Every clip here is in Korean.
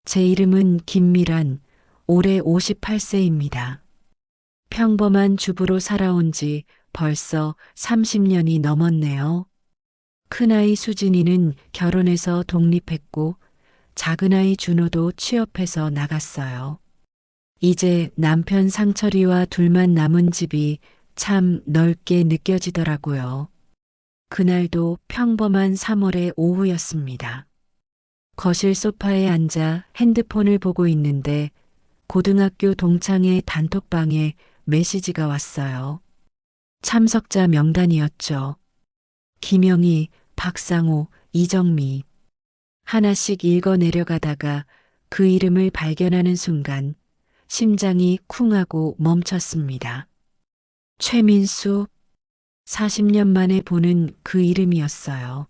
제 이름은 김미란, 올해 58세입니다. 평범한 주부로 살아온 지 벌써 30년이 넘었네요. 큰아이 수진이는 결혼해서 독립했고 작은아이 준호도 취업해서 나갔어요. 이제 남편 상철이와 둘만 남은 집이 참 넓게 느껴지더라고요. 그날도 평범한 3월의 오후였습니다. 거실 소파에 앉아 핸드폰을 보고 있는데 고등학교 동창회 단톡방에 메시지가 왔어요. 참석자 명단이었죠. 김영희, 박상호, 이정미. 하나씩 읽어 내려가다가 그 이름을 발견하는 순간 심장이 쿵하고 멈췄습니다. 최민수, 40년 만에 보는 그 이름이었어요.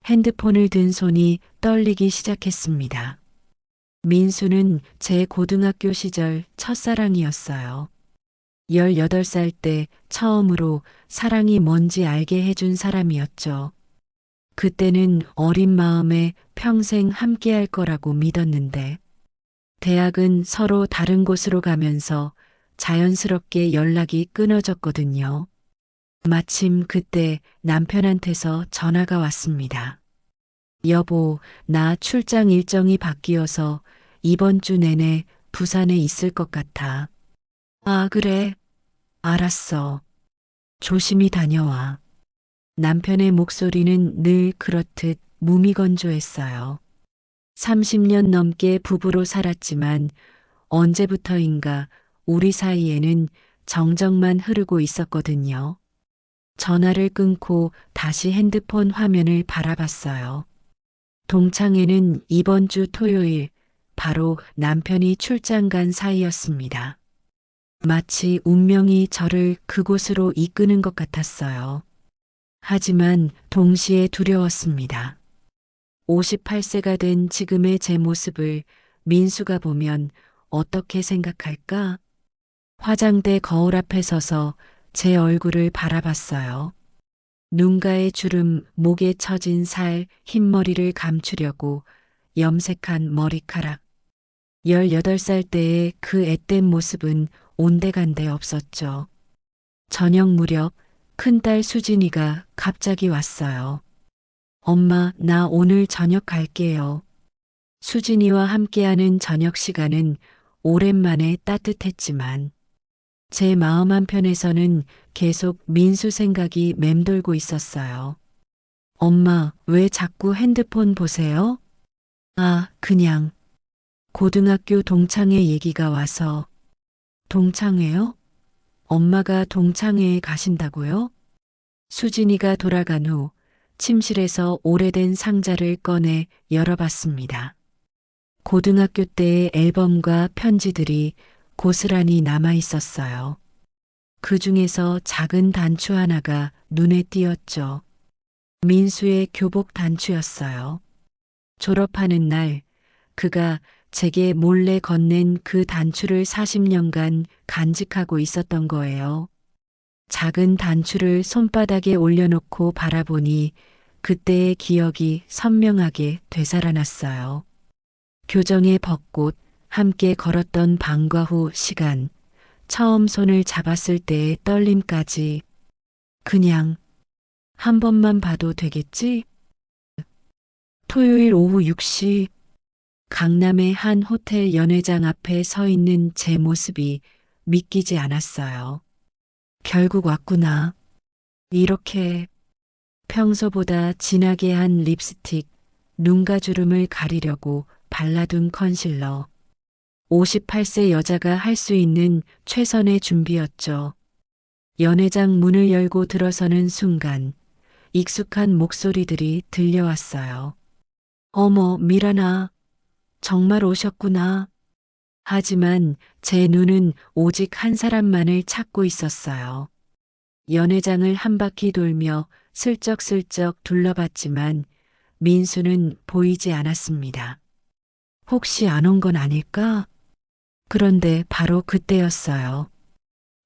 핸드폰을 든 손이 떨리기 시작했습니다. 민수는 제 고등학교 시절 첫사랑이었어요. 18살 때 처음으로 사랑이 뭔지 알게 해준 사람이었죠. 그때는 어린 마음에 평생 함께할 거라고 믿었는데, 대학은 서로 다른 곳으로 가면서 자연스럽게 연락이 끊어졌거든요. 마침 그때 남편한테서 전화가 왔습니다. 여보, 나 출장 일정이 바뀌어서 이번 주 내내 부산에 있을 것 같아. 아, 그래. 알았어. 조심히 다녀와. 남편의 목소리는 늘 그렇듯 무미건조했어요. 30년 넘게 부부로 살았지만 언제부터인가 우리 사이에는 정적만 흐르고 있었거든요. 전화를 끊고 다시 핸드폰 화면을 바라봤어요. 동창회는 이번 주 토요일 바로 남편이 출장 간 사이였습니다. 마치 운명이 저를 그곳으로 이끄는 것 같았어요. 하지만 동시에 두려웠습니다. 58세가 된 지금의 제 모습을 민수가 보면 어떻게 생각할까? 화장대 거울 앞에 서서 제 얼굴을 바라봤어요. 눈가의 주름, 목에 처진 살, 흰머리를 감추려고 염색한 머리카락. 18살 때의 그 앳된 모습은 온데간데 없었죠. 저녁 무렵 큰딸 수진이가 갑자기 왔어요. 엄마, 나 오늘 저녁 갈게요. 수진이와 함께하는 저녁 시간은 오랜만에 따뜻했지만 제 마음 한편에서는 계속 민수 생각이 맴돌고 있었어요. 엄마, 왜 자꾸 핸드폰 보세요? 아, 그냥. 고등학교 동창회 얘기가 와서. 동창회요? 엄마가 동창회에 가신다고요? 수진이가 돌아간 후 침실에서 오래된 상자를 꺼내 열어봤습니다. 고등학교 때의 앨범과 편지들이 고스란히 남아 있었어요. 그 중에서 작은 단추 하나가 눈에 띄었죠. 민수의 교복 단추였어요. 졸업하는 날 그가 제게 몰래 건넨 그 단추를 40년간 간직하고 있었던 거예요. 작은 단추를 손바닥에 올려놓고 바라보니 그때의 기억이 선명하게 되살아났어요. 교정의 벚꽃, 함께 걸었던 방과 후 시간, 처음 손을 잡았을 때의 떨림까지 그냥 한 번만 봐도 되겠지? 토요일 오후 6시 강남의 한 호텔 연회장 앞에 서 있는 제 모습이 믿기지 않았어요. 결국 왔구나. 이렇게 평소보다 진하게 한 립스틱, 눈가주름을 가리려고 발라둔 컨실러. 58세 여자가 할 수 있는 최선의 준비였죠. 연회장 문을 열고 들어서는 순간 익숙한 목소리들이 들려왔어요. 어머, 미란아. 정말 오셨구나. 하지만 제 눈은 오직 한 사람만을 찾고 있었어요. 연회장을 한 바퀴 돌며 슬쩍슬쩍 둘러봤지만 민수는 보이지 않았습니다. 혹시 안 온 건 아닐까? 그런데 바로 그때였어요.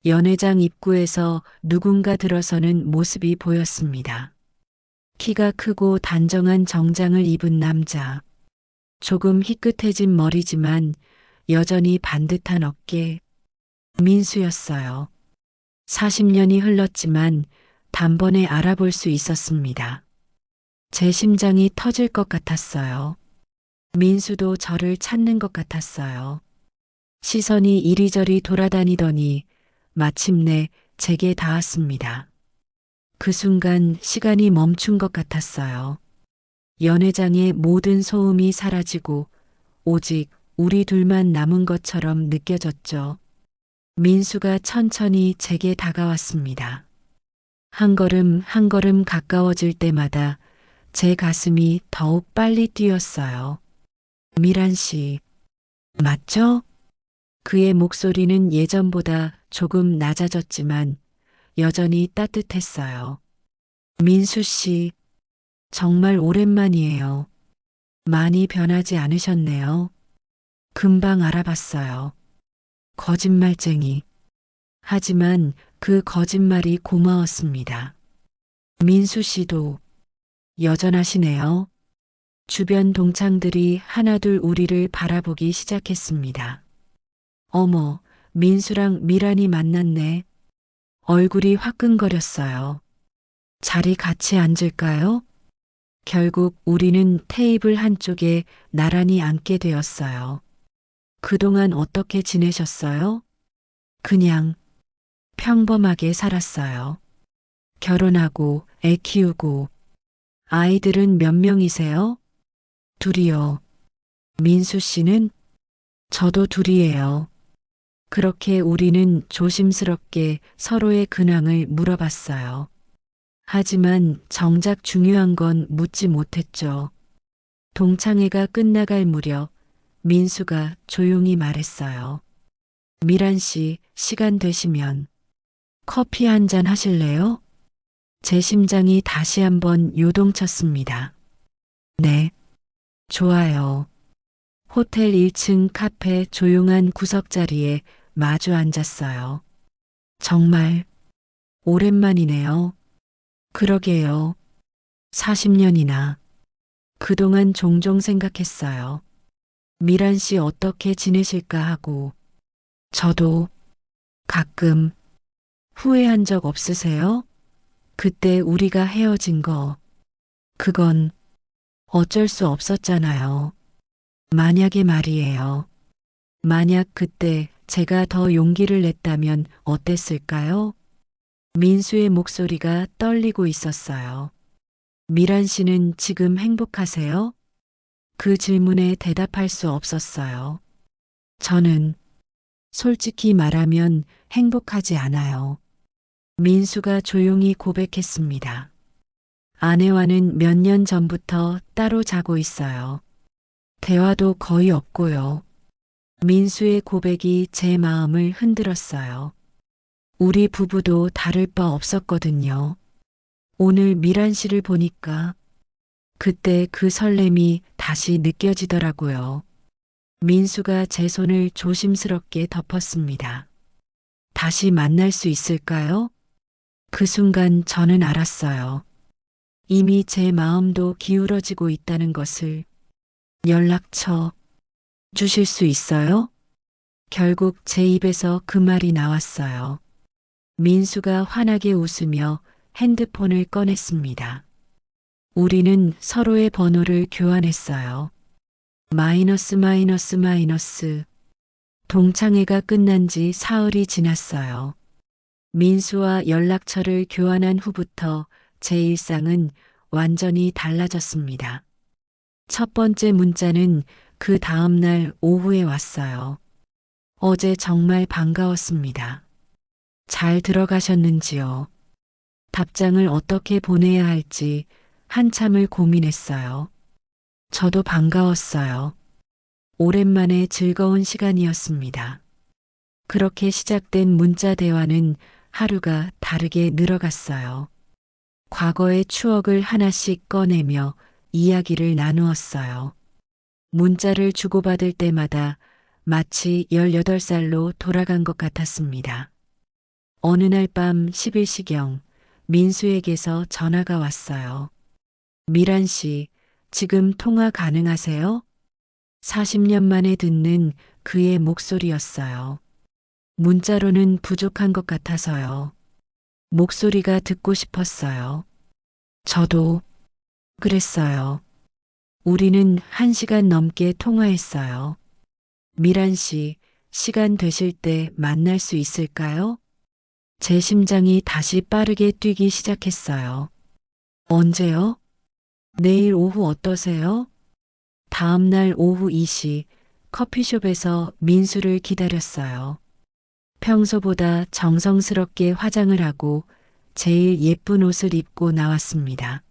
연회장 입구에서 누군가 들어서는 모습이 보였습니다. 키가 크고 단정한 정장을 입은 남자. 조금 희끗해진 머리지만 여전히 반듯한 어깨. 민수였어요. 40년이 흘렀지만 단번에 알아볼 수 있었습니다. 제 심장이 터질 것 같았어요. 민수도 저를 찾는 것 같았어요. 시선이 이리저리 돌아다니더니 마침내 제게 닿았습니다. 그 순간 시간이 멈춘 것 같았어요. 연회장의 모든 소음이 사라지고 오직 우리 둘만 남은 것처럼 느껴졌죠. 민수가 천천히 제게 다가왔습니다. 한 걸음 한 걸음 가까워질 때마다 제 가슴이 더욱 빨리 뛰었어요. 미란 씨, 맞죠? 그의 목소리는 예전보다 조금 낮아졌지만 여전히 따뜻했어요. 민수 씨, 정말 오랜만이에요. 많이 변하지 않으셨네요. 금방 알아봤어요. 거짓말쟁이. 하지만 그 거짓말이 고마웠습니다. 민수 씨도 여전하시네요. 주변 동창들이 하나둘 우리를 바라보기 시작했습니다. 어머, 민수랑 미란이 만났네. 얼굴이 화끈거렸어요. 자리 같이 앉을까요? 결국 우리는 테이블 한쪽에 나란히 앉게 되었어요. 그동안 어떻게 지내셨어요? 그냥 평범하게 살았어요. 결혼하고 애 키우고. 아이들은 몇 명이세요? 둘이요. 민수 씨는? 저도 둘이에요. 그렇게 우리는 조심스럽게 서로의 근황을 물어봤어요. 하지만 정작 중요한 건 묻지 못했죠. 동창회가 끝나갈 무렵 민수가 조용히 말했어요. 미란 씨, 시간 되시면 커피 한 잔 하실래요? 제 심장이 다시 한번 요동쳤습니다. 네, 좋아요. 호텔 1층 카페 조용한 구석자리에 마주 앉았어요. 정말 오랜만이네요. 그러게요. 40년이나. 그동안 종종 생각했어요. 미란 씨 어떻게 지내실까 하고. 저도 가끔 후회한 적 없으세요? 그때 우리가 헤어진 거. 그건 어쩔 수 없었잖아요. 만약에 말이에요. 만약 그때 제가 더 용기를 냈다면 어땠을까요? 민수의 목소리가 떨리고 있었어요. 미란 씨는 지금 행복하세요? 그 질문에 대답할 수 없었어요. 저는 솔직히 말하면 행복하지 않아요. 민수가 조용히 고백했습니다. 아내와는 몇 년 전부터 따로 자고 있어요. 대화도 거의 없고요. 민수의 고백이 제 마음을 흔들었어요. 우리 부부도 다를 바 없었거든요. 오늘 미란 씨를 보니까 그때 그 설렘이 다시 느껴지더라고요. 민수가 제 손을 조심스럽게 덮었습니다. 다시 만날 수 있을까요? 그 순간 저는 알았어요. 이미 제 마음도 기울어지고 있다는 것을. 연락처 주실 수 있어요? 결국 제 입에서 그 말이 나왔어요. 민수가 환하게 웃으며 핸드폰을 꺼냈습니다. 우리는 서로의 번호를 교환했어요. 마이너스 마이너스 마이너스. 동창회가 끝난 지 사흘이 지났어요. 민수와 연락처를 교환한 후부터 제 일상은 완전히 달라졌습니다. 첫 번째 문자는 그 다음 날 오후에 왔어요. 어제 정말 반가웠습니다. 잘 들어가셨는지요? 답장을 어떻게 보내야 할지 한참을 고민했어요. 저도 반가웠어요. 오랜만에 즐거운 시간이었습니다. 그렇게 시작된 문자 대화는 하루가 다르게 늘어갔어요. 과거의 추억을 하나씩 꺼내며 이야기를 나누었어요. 문자를 주고받을 때마다 마치 18살로 돌아간 것 같았습니다. 어느 날 밤 11시경 민수에게서 전화가 왔어요. 미란 씨, 지금 통화 가능하세요? 40년 만에 듣는 그의 목소리였어요. 문자로는 부족한 것 같아서요. 목소리가 듣고 싶었어요. 저도 그랬어요. 우리는 1시간 넘게 통화했어요. 미란 씨, 시간 되실 때 만날 수 있을까요? 제 심장이 다시 빠르게 뛰기 시작했어요. 언제요? 내일 오후 어떠세요? 다음 날 오후 2시 커피숍에서 민수를 기다렸어요. 평소보다 정성스럽게 화장을 하고 제일 예쁜 옷을 입고 나왔습니다.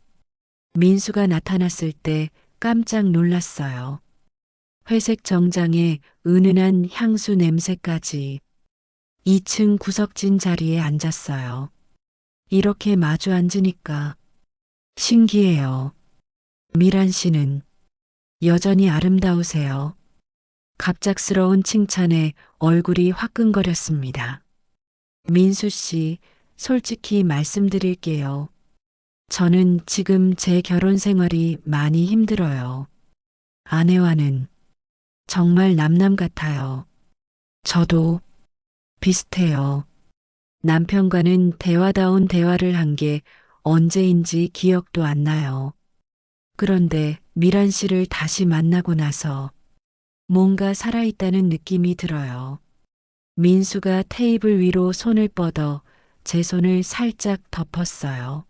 민수가 나타났을 때 깜짝 놀랐어요. 회색 정장에 은은한 향수 냄새까지. 2층 구석진 자리에 앉았어요. 이렇게 마주 앉으니까 신기해요. 미란 씨는 여전히 아름다우세요. 갑작스러운 칭찬에 얼굴이 화끈거렸습니다. 민수 씨, 솔직히 말씀드릴게요. 저는 지금 제 결혼 생활이 많이 힘들어요. 아내와는 정말 남남 같아요. 저도 비슷해요. 남편과는 대화다운 대화를 한 게 언제인지 기억도 안 나요. 그런데 미란 씨를 다시 만나고 나서 뭔가 살아있다는 느낌이 들어요. 민수가 테이블 위로 손을 뻗어 제 손을 살짝 덮었어요.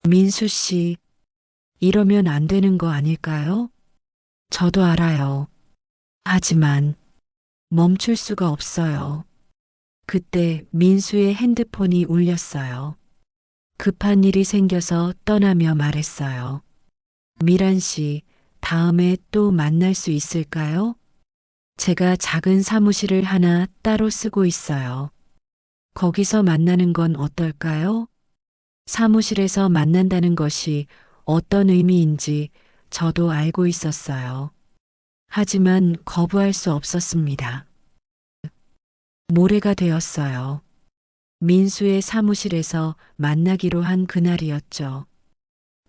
민수 씨, 이러면 안 되는 거 아닐까요? 저도 알아요. 하지만 멈출 수가 없어요. 그때 민수의 핸드폰이 울렸어요. 급한 일이 생겨서 떠나며 말했어요. 미란 씨, 다음에 또 만날 수 있을까요? 제가 작은 사무실을 하나 따로 쓰고 있어요. 거기서 만나는 건 어떨까요? 사무실에서 만난다는 것이 어떤 의미인지 저도 알고 있었어요. 하지만 거부할 수 없었습니다. 모레가 되었어요. 민수의 사무실에서 만나기로 한 그날이었죠.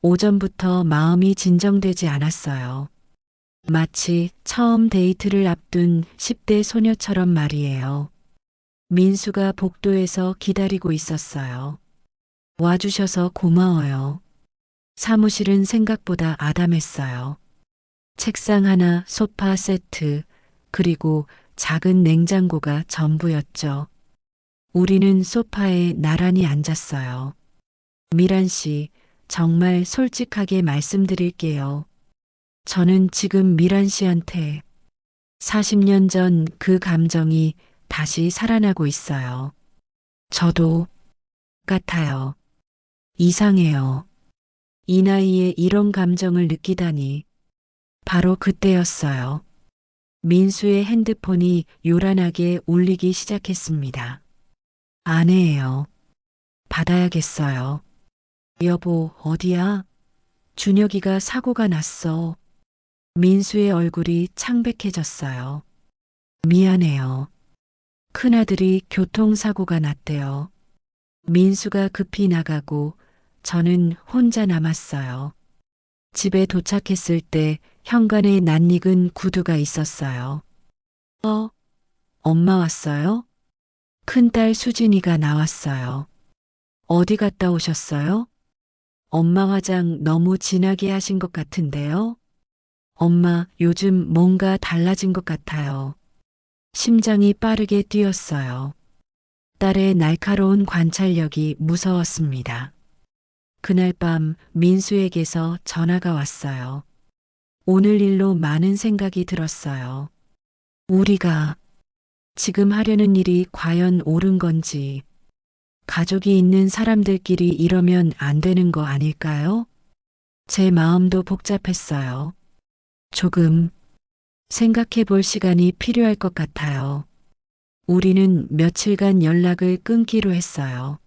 오전부터 마음이 진정되지 않았어요. 마치 처음 데이트를 앞둔 10대 소녀처럼 말이에요. 민수가 복도에서 기다리고 있었어요. 와주셔서 고마워요. 사무실은 생각보다 아담했어요. 책상 하나, 소파 세트, 그리고 작은 냉장고가 전부였죠. 우리는 소파에 나란히 앉았어요. 미란 씨, 정말 솔직하게 말씀드릴게요. 저는 지금 미란 씨한테 40년 전 그 감정이 다시 살아나고 있어요. 저도 같아요. 이상해요. 이 나이에 이런 감정을 느끼다니. 바로 그때였어요. 민수의 핸드폰이 요란하게 울리기 시작했습니다. 아내예요. 받아야겠어요. 여보, 어디야? 준혁이가 사고가 났어. 민수의 얼굴이 창백해졌어요. 미안해요. 큰아들이 교통사고가 났대요. 민수가 급히 나가고 저는 혼자 남았어요. 집에 도착했을 때 현관에 낯익은 구두가 있었어요. 엄마 왔어요? 큰딸 수진이가 나왔어요. 어디 갔다 오셨어요? 엄마 화장 너무 진하게 하신 것 같은데요? 엄마, 요즘 뭔가 달라진 것 같아요. 심장이 빠르게 뛰었어요. 딸의 날카로운 관찰력이 무서웠습니다. 그날 밤 민수에게서 전화가 왔어요. 오늘 일로 많은 생각이 들었어요. 우리가 지금 하려는 일이 과연 옳은 건지, 가족이 있는 사람들끼리 이러면 안 되는 거 아닐까요? 제 마음도 복잡했어요. 조금 생각해 볼 시간이 필요할 것 같아요. 우리는 며칠간 연락을 끊기로 했어요.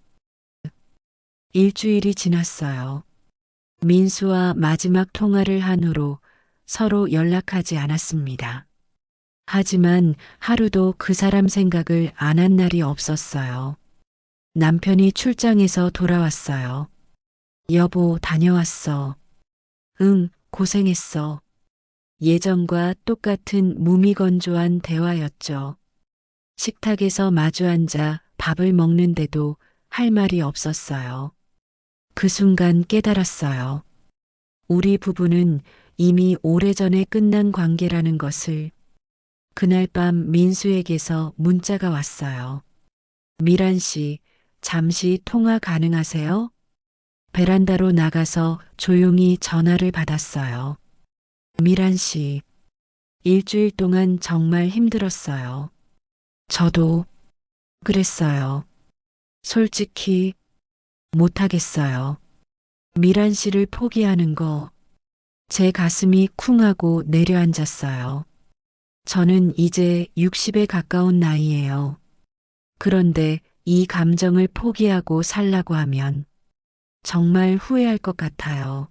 일주일이 지났어요. 민수와 마지막 통화를 한 후로 서로 연락하지 않았습니다. 하지만 하루도 그 사람 생각을 안 한 날이 없었어요. 남편이 출장에서 돌아왔어요. 여보, 다녀왔어. 응, 고생했어. 예전과 똑같은 무미건조한 대화였죠. 식탁에서 마주 앉아 밥을 먹는데도 할 말이 없었어요. 그 순간 깨달았어요. 우리 부부는 이미 오래전에 끝난 관계라는 것을. 그날 밤 민수에게서 문자가 왔어요. 미란 씨, 잠시 통화 가능하세요? 베란다로 나가서 조용히 전화를 받았어요. 미란 씨, 일주일 동안 정말 힘들었어요. 저도 그랬어요. 솔직히 못하겠어요. 미란 씨를 포기하는 거, 제 가슴이 쿵하고 내려앉았어요. 저는 이제 60에 가까운 나이예요. 그런데 이 감정을 포기하고 살라고 하면 정말 후회할 것 같아요.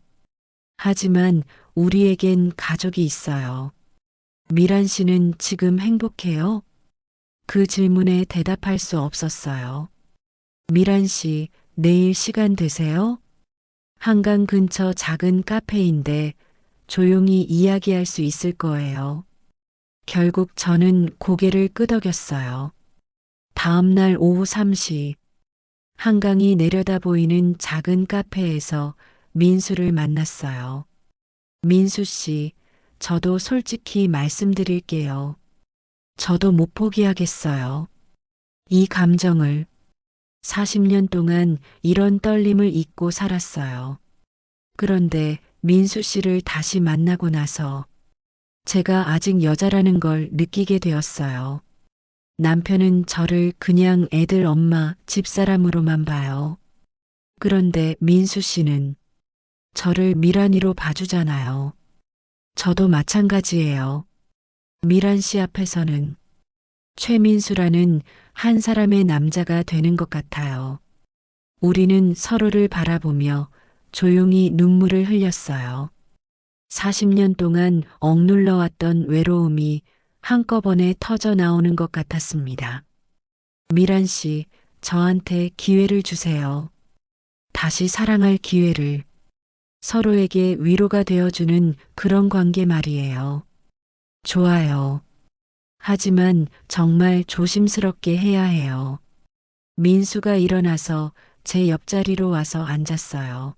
하지만 우리에겐 가족이 있어요. 미란 씨는 지금 행복해요? 그 질문에 대답할 수 없었어요. 미란 씨, 내일 시간 되세요? 한강 근처 작은 카페인데 조용히 이야기할 수 있을 거예요. 결국 저는 고개를 끄덕였어요. 다음 날 오후 3시, 한강이 내려다 보이는 작은 카페에서 민수를 만났어요. 민수 씨, 저도 솔직히 말씀드릴게요. 저도 못 포기하겠어요. 이 감정을 40년 동안 이런 떨림을 잊고 살았어요. 그런데 민수 씨를 다시 만나고 나서 제가 아직 여자라는 걸 느끼게 되었어요. 남편은 저를 그냥 애들 엄마, 집사람으로만 봐요. 그런데 민수 씨는 저를 미란이로 봐주잖아요. 저도 마찬가지예요. 미란 씨 앞에서는 최민수라는 한 사람의 남자가 되는 것 같아요. 우리는 서로를 바라보며 조용히 눈물을 흘렸어요. 40년 동안 억눌러왔던 외로움이 한꺼번에 터져 나오는 것 같았습니다. 미란 씨, 저한테 기회를 주세요. 다시 사랑할 기회를. 서로에게 위로가 되어주는 그런 관계 말이에요. 좋아요. 하지만 정말 조심스럽게 해야 해요. 민수가 일어나서 제 옆자리로 와서 앉았어요.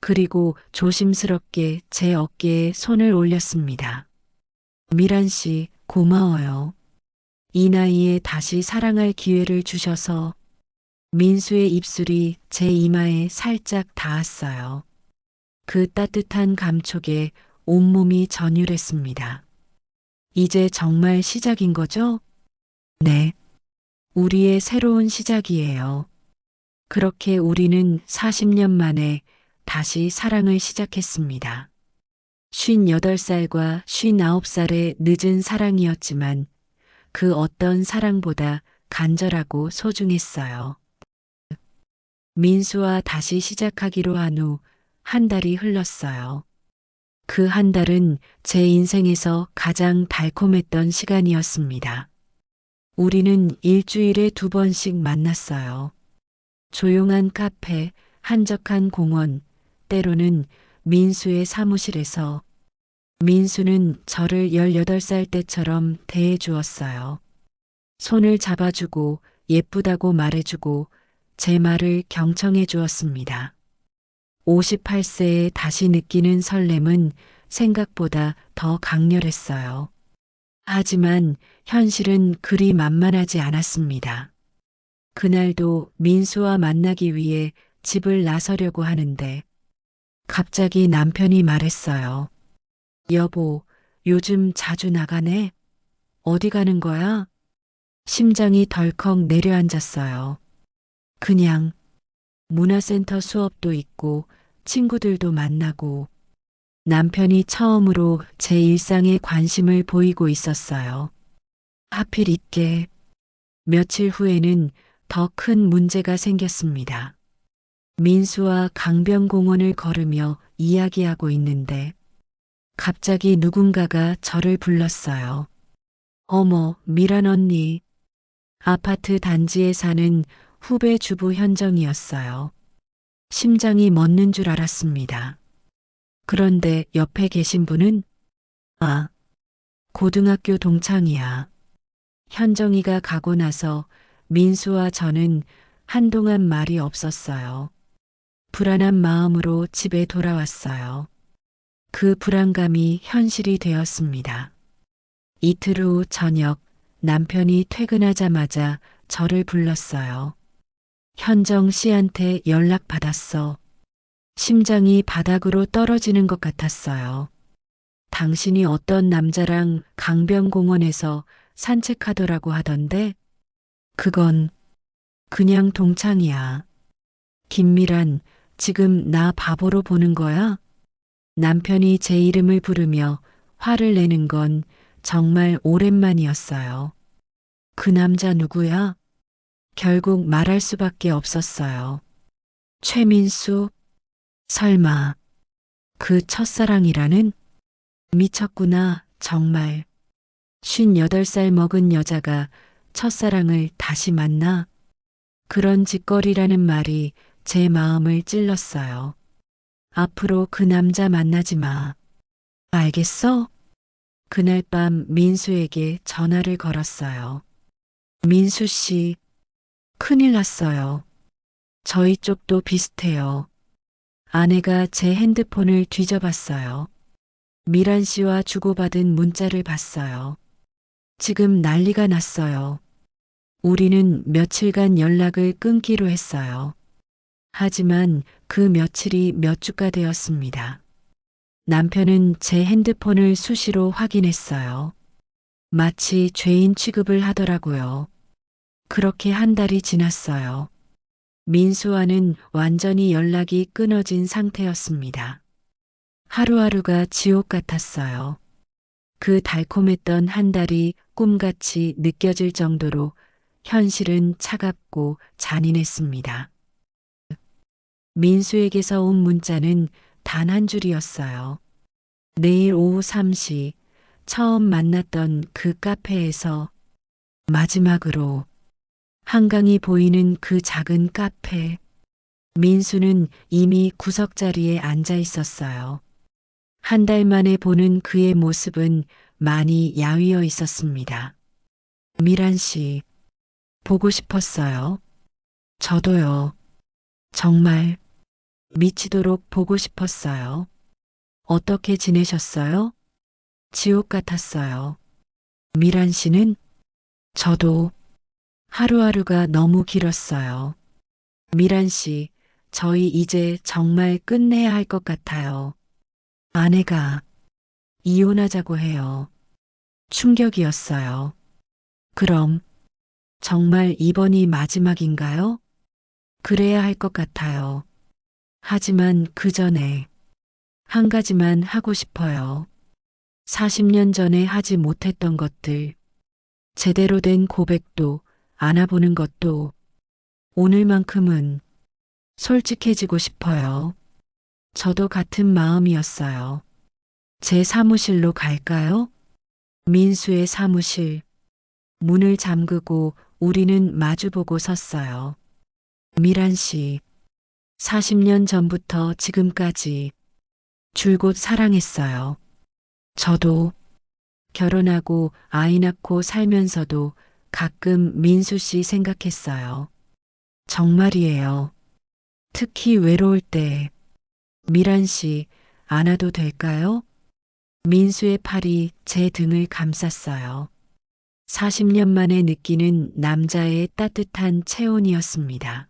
그리고 조심스럽게 제 어깨에 손을 올렸습니다. 미란 씨, 고마워요. 이 나이에 다시 사랑할 기회를 주셔서. 민수의 입술이 제 이마에 살짝 닿았어요. 그 따뜻한 감촉에 온몸이 전율했습니다. 이제 정말 시작인 거죠? 네. 우리의 새로운 시작이에요. 그렇게 우리는 40년 만에 다시 사랑을 시작했습니다. 58살과 59살의 늦은 사랑이었지만 그 어떤 사랑보다 간절하고 소중했어요. 민수와 다시 시작하기로 한 후 한 달이 흘렀어요. 그 한 달은 제 인생에서 가장 달콤했던 시간이었습니다. 우리는 일주일에 2번씩 만났어요. 조용한 카페, 한적한 공원, 때로는 민수의 사무실에서. 민수는 저를 18살 때처럼 대해 주었어요. 손을 잡아주고 예쁘다고 말해주고 제 말을 경청해 주었습니다. 58세에 다시 느끼는 설렘은 생각보다 더 강렬했어요. 하지만 현실은 그리 만만하지 않았습니다. 그날도 민수와 만나기 위해 집을 나서려고 하는데 갑자기 남편이 말했어요. 여보, 요즘 자주 나가네? 어디 가는 거야? 심장이 덜컥 내려앉았어요. 그냥 문화센터 수업도 있고 친구들도 만나고. 남편이 처음으로 제 일상에 관심을 보이고 있었어요. 하필 있게. 며칠 후에는 더 큰 문제가 생겼습니다. 민수와 강변공원을 걸으며 이야기하고 있는데 갑자기 누군가가 저를 불렀어요. 어머, 미란 언니. 아파트 단지에 사는 후배 주부 현정이었어요. 심장이 멎는 줄 알았습니다. 그런데 옆에 계신 분은 아, 고등학교 동창이야. 현정이가 가고 나서 민수와 저는 한동안 말이 없었어요. 불안한 마음으로 집에 돌아왔어요. 그 불안감이 현실이 되었습니다. 이틀 후 저녁 남편이 퇴근하자마자 저를 불렀어요. 현정 씨한테 연락받았어. 심장이 바닥으로 떨어지는 것 같았어요. 당신이 어떤 남자랑 강변공원에서 산책하더라고 하던데, 그건 그냥 동창이야. 김미란, 지금 나 바보로 보는 거야? 남편이 제 이름을 부르며 화를 내는 건 정말 오랜만이었어요. 그 남자 누구야? 결국 말할 수밖에 없었어요. 최민수? 설마 그 첫사랑이라는? 미쳤구나, 정말. 58살 먹은 여자가 첫사랑을 다시 만나? 그런 짓거리라는 말이 제 마음을 찔렀어요. 앞으로 그 남자 만나지 마. 알겠어? 그날 밤 민수에게 전화를 걸었어요. 민수 씨, 큰일 났어요. 저희 쪽도 비슷해요. 아내가 제 핸드폰을 뒤져봤어요. 미란 씨와 주고받은 문자를 봤어요. 지금 난리가 났어요. 우리는 며칠간 연락을 끊기로 했어요. 하지만 그 며칠이 몇 주가 되었습니다. 남편은 제 핸드폰을 수시로 확인했어요. 마치 죄인 취급을 하더라고요. 그렇게 한 달이 지났어요. 민수와는 완전히 연락이 끊어진 상태였습니다. 하루하루가 지옥 같았어요. 그 달콤했던 한 달이 꿈같이 느껴질 정도로 현실은 차갑고 잔인했습니다. 민수에게서 온 문자는 단 한 줄이었어요. 내일 오후 3시 처음 만났던 그 카페에서 마지막으로 한강이 보이는 그 작은 카페. 민수는 이미 구석자리에 앉아 있었어요. 한 달 만에 보는 그의 모습은 많이 야위어 있었습니다. 미란 씨, 보고 싶었어요. 저도요. 정말 미치도록 보고 싶었어요. 어떻게 지내셨어요? 지옥 같았어요. 미란 씨는? 저도 하루하루가 너무 길었어요. 미란 씨, 저희 이제 정말 끝내야 할 것 같아요. 아내가 이혼하자고 해요. 충격이었어요. 그럼 정말 이번이 마지막인가요? 그래야 할 것 같아요. 하지만 그 전에 한 가지만 하고 싶어요. 40년 전에 하지 못했던 것들, 제대로 된 고백도 안아보는 것도 오늘만큼은 솔직해지고 싶어요. 저도 같은 마음이었어요. 제 사무실로 갈까요? 민수의 사무실. 문을 잠그고 우리는 마주보고 섰어요. 미란 씨, 40년 전부터 지금까지 줄곧 사랑했어요. 저도 결혼하고 아이 낳고 살면서도 가끔 민수 씨 생각했어요. 정말이에요. 특히 외로울 때. 미란 씨, 안아도 될까요? 민수의 팔이 제 등을 감쌌어요. 40년 만에 느끼는 남자의 따뜻한 체온이었습니다.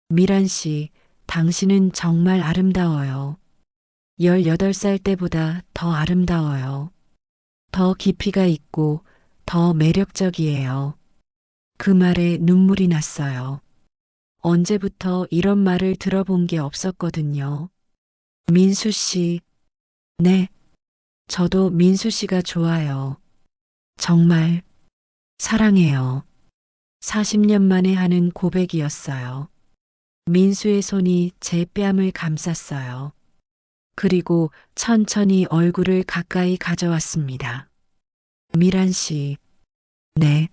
미란 씨, 당신은 정말 아름다워요. 18살 때보다 더 아름다워요. 더 깊이가 있고 더 매력적이에요. 그 말에 눈물이 났어요. 언제부터 이런 말을 들어본 게 없었거든요. 민수 씨, 네, 저도 민수 씨가 좋아요. 정말 사랑해요. 40년 만에 하는 고백이었어요. 민수의 손이 제 뺨을 감쌌어요. 그리고 천천히 얼굴을 가까이 가져왔습니다. 미란 씨, 네.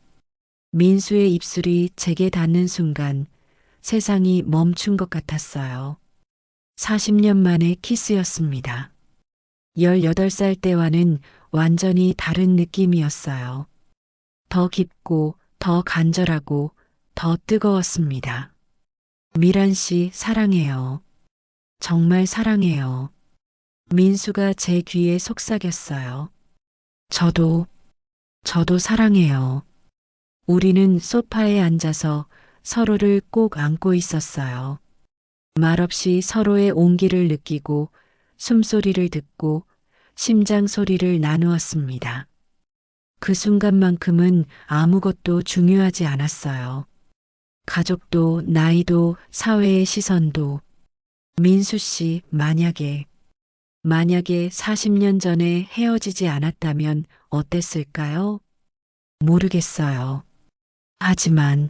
민수의 입술이 제게 닿는 순간 세상이 멈춘 것 같았어요. 40년 만의 키스였습니다. 18살 때와는 완전히 다른 느낌이었어요. 더 깊고, 더 간절하고, 더 뜨거웠습니다. 미란 씨, 사랑해요. 정말 사랑해요. 민수가 제 귀에 속삭였어요. 저도, 저도 사랑해요. 우리는 소파에 앉아서 서로를 꼭 안고 있었어요. 말없이 서로의 온기를 느끼고 숨소리를 듣고 심장 소리를 나누었습니다. 그 순간만큼은 아무것도 중요하지 않았어요. 가족도, 나이도, 사회의 시선도. 민수 씨, 만약에 40년 전에 헤어지지 않았다면 어땠을까요? 모르겠어요. 하지만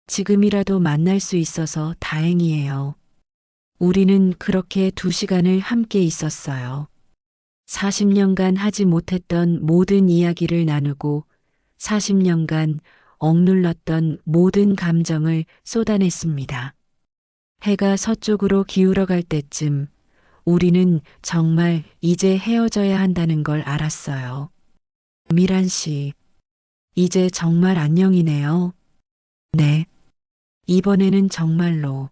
지금이라도 만날 수 있어서 다행이에요. 우리는 그렇게 2시간을 함께 있었어요. 40년간 하지 못했던 모든 이야기를 나누고 40년간 억눌렀던 모든 감정을 쏟아냈습니다. 해가 서쪽으로 기울어 갈 때쯤 우리는 정말 이제 헤어져야 한다는 걸 알았어요. 미란 씨, 이제 정말 안녕이네요. 네. 이번에는 정말로.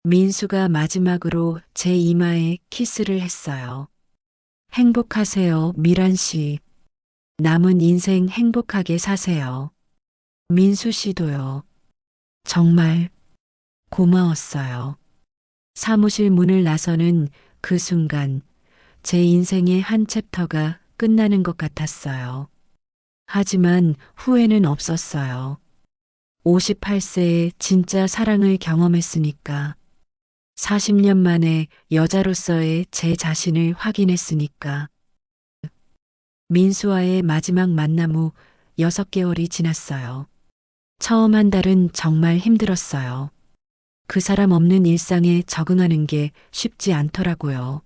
민수가 마지막으로 제 이마에 키스를 했어요. 행복하세요, 미란 씨. 남은 인생 행복하게 사세요. 민수 씨도요. 정말 고마웠어요. 사무실 문을 나서는 그 순간 제 인생의 한 챕터가 끝나는 것 같았어요. 하지만 후회는 없었어요. 58세에 진짜 사랑을 경험했으니까. 40년 만에 여자로서의 제 자신을 확인했으니까. 민수와의 마지막 만남 후 6개월이 지났어요. 처음 한 달은 정말 힘들었어요. 그 사람 없는 일상에 적응하는 게 쉽지 않더라고요.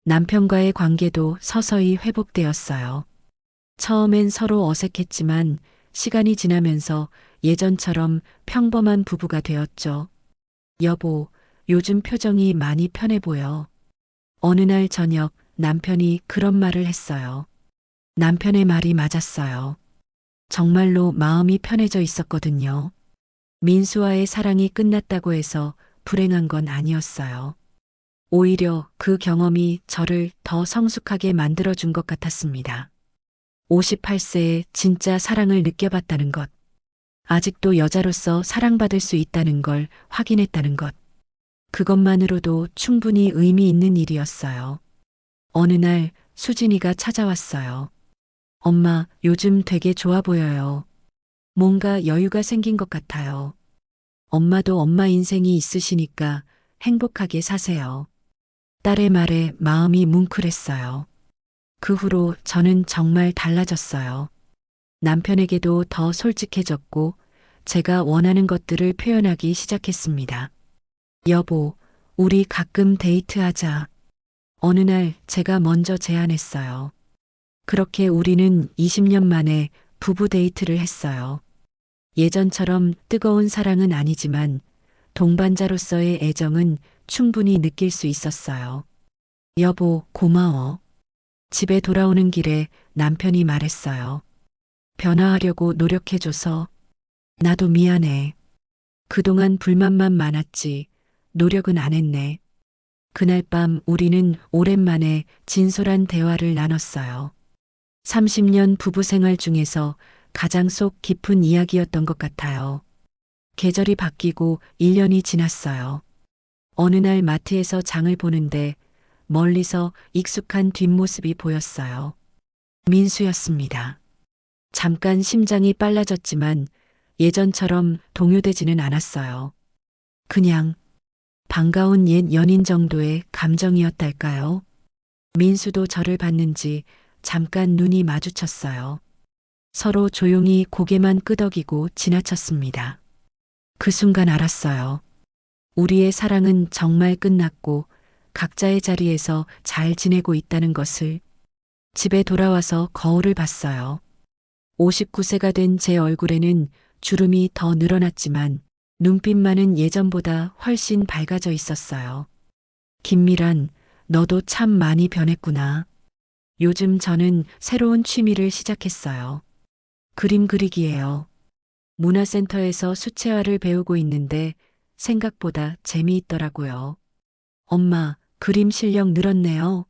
남편과의 관계도 서서히 회복되었어요. 처음엔 서로 어색했지만 시간이 지나면서 예전처럼 평범한 부부가 되었죠. 여보, 요즘 표정이 많이 편해 보여. 어느 날 저녁 남편이 그런 말을 했어요. 남편의 말이 맞았어요. 정말로 마음이 편해져 있었거든요. 민수와의 사랑이 끝났다고 해서 불행한 건 아니었어요. 오히려 그 경험이 저를 더 성숙하게 만들어준 것 같았습니다. 58세에 진짜 사랑을 느껴봤다는 것. 아직도 여자로서 사랑받을 수 있다는 걸 확인했다는 것. 그것만으로도 충분히 의미 있는 일이었어요. 어느 날 수진이가 찾아왔어요. 엄마, 요즘 되게 좋아 보여요. 뭔가 여유가 생긴 것 같아요. 엄마도 엄마 인생이 있으시니까 행복하게 사세요. 딸의 말에 마음이 뭉클했어요. 그 후로 저는 정말 달라졌어요. 남편에게도 더 솔직해졌고 제가 원하는 것들을 표현하기 시작했습니다. 여보, 우리 가끔 데이트하자. 어느 날 제가 먼저 제안했어요. 그렇게 우리는 20년 만에 부부 데이트를 했어요. 예전처럼 뜨거운 사랑은 아니지만 동반자로서의 애정은 충분히 느낄 수 있었어요. 여보, 고마워. 집에 돌아오는 길에 남편이 말했어요. 변화하려고 노력해줘서 나도 미안해. 그동안 불만만 많았지 노력은 안 했네. 그날 밤 우리는 오랜만에 진솔한 대화를 나눴어요. 30년 부부 생활 중에서 가장 속 깊은 이야기였던 것 같아요. 계절이 바뀌고 1년이 지났어요. 어느 날 마트에서 장을 보는데 멀리서 익숙한 뒷모습이 보였어요. 민수였습니다. 잠깐 심장이 빨라졌지만 예전처럼 동요되지는 않았어요. 그냥 반가운 옛 연인 정도의 감정이었달까요? 민수도 저를 봤는지 잠깐 눈이 마주쳤어요. 서로 조용히 고개만 끄덕이고 지나쳤습니다. 그 순간 알았어요. 우리의 사랑은 정말 끝났고 각자의 자리에서 잘 지내고 있다는 것을. 집에 돌아와서 거울을 봤어요. 59세가 된 제 얼굴에는 주름이 더 늘어났지만 눈빛만은 예전보다 훨씬 밝아져 있었어요. 김미란, 너도 참 많이 변했구나. 요즘 저는 새로운 취미를 시작했어요. 그림 그리기예요. 문화센터에서 수채화를 배우고 있는데 생각보다 재미있더라고요. 엄마, 그림 실력 늘었네요.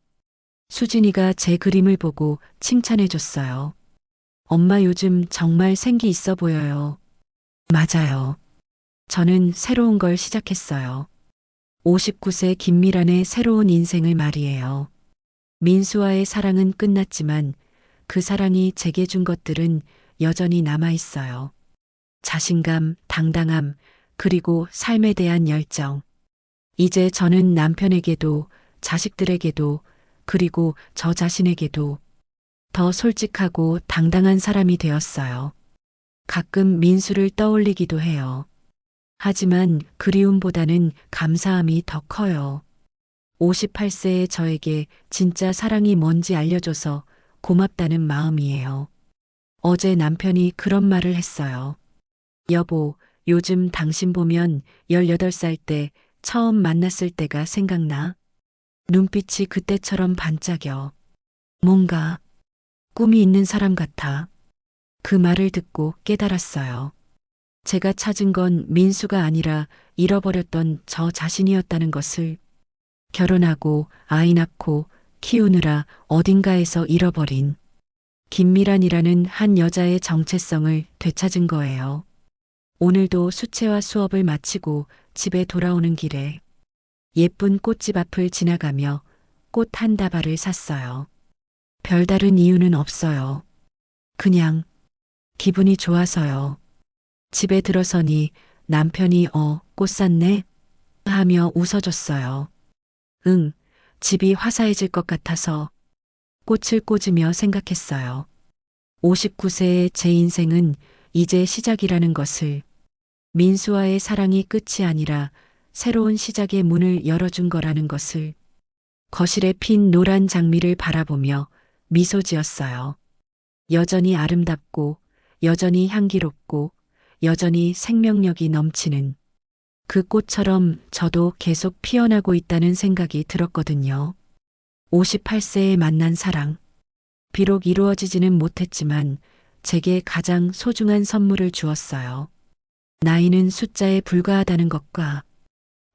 수진이가 제 그림을 보고 칭찬해 줬어요. 엄마 요즘 정말 생기 있어 보여요. 맞아요. 저는 새로운 걸 시작했어요. 59세 김미란의 새로운 인생을 말이에요. 민수와의 사랑은 끝났지만 그 사랑이 제게 준 것들은 여전히 남아 있어요. 자신감, 당당함, 그리고 삶에 대한 열정. 이제 저는 남편에게도, 자식들에게도, 그리고 저 자신에게도 더 솔직하고 당당한 사람이 되었어요. 가끔 민수를 떠올리기도 해요. 하지만 그리움보다는 감사함이 더 커요. 58세의 저에게 진짜 사랑이 뭔지 알려줘서 고맙다는 마음이에요. 어제 남편이 그런 말을 했어요. 여보, 요즘 당신 보면 18살 때 처음 만났을 때가 생각나? 눈빛이 그때처럼 반짝여. 뭔가 꿈이 있는 사람 같아. 그 말을 듣고 깨달았어요. 제가 찾은 건 민수가 아니라 잃어버렸던 저 자신이었다는 것을. 결혼하고 아이 낳고 키우느라 어딘가에서 잃어버린 김미란이라는 한 여자의 정체성을 되찾은 거예요. 오늘도 수채화 수업을 마치고 집에 돌아오는 길에 예쁜 꽃집 앞을 지나가며 꽃 한 다발을 샀어요. 별다른 이유는 없어요. 그냥 기분이 좋아서요. 집에 들어서니 남편이 꽃 샀네? 하며 웃어줬어요. 응, 집이 화사해질 것 같아서 꽃을 꽂으며 생각했어요. 59세의 제 인생은 이제 시작이라는 것을, 민수와의 사랑이 끝이 아니라 새로운 시작의 문을 열어준 거라는 것을, 거실에 핀 노란 장미를 바라보며 미소 지었어요. 여전히 아름답고, 여전히 향기롭고, 여전히 생명력이 넘치는 그 꽃처럼 저도 계속 피어나고 있다는 생각이 들었거든요. 58세에 만난 사랑. 비록 이루어지지는 못했지만 제게 가장 소중한 선물을 주었어요. 나이는 숫자에 불과하다는 것과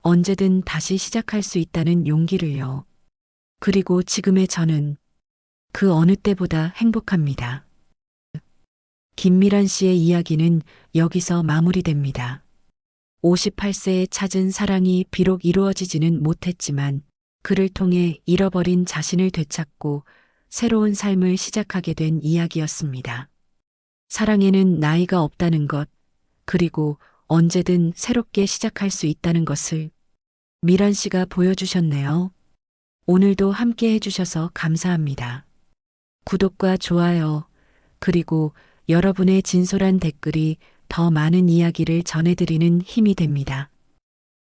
언제든 다시 시작할 수 있다는 용기를요. 그리고 지금의 저는 그 어느 때보다 행복합니다. 김미란 씨의 이야기는 여기서 마무리됩니다. 58세에 찾은 사랑이 비록 이루어지지는 못했지만 그를 통해 잃어버린 자신을 되찾고 새로운 삶을 시작하게 된 이야기였습니다. 사랑에는 나이가 없다는 것, 그리고 언제든 새롭게 시작할 수 있다는 것을 미란 씨가 보여주셨네요. 오늘도 함께 해주셔서 감사합니다. 구독과 좋아요, 그리고 여러분의 진솔한 댓글이 더 많은 이야기를 전해드리는 힘이 됩니다.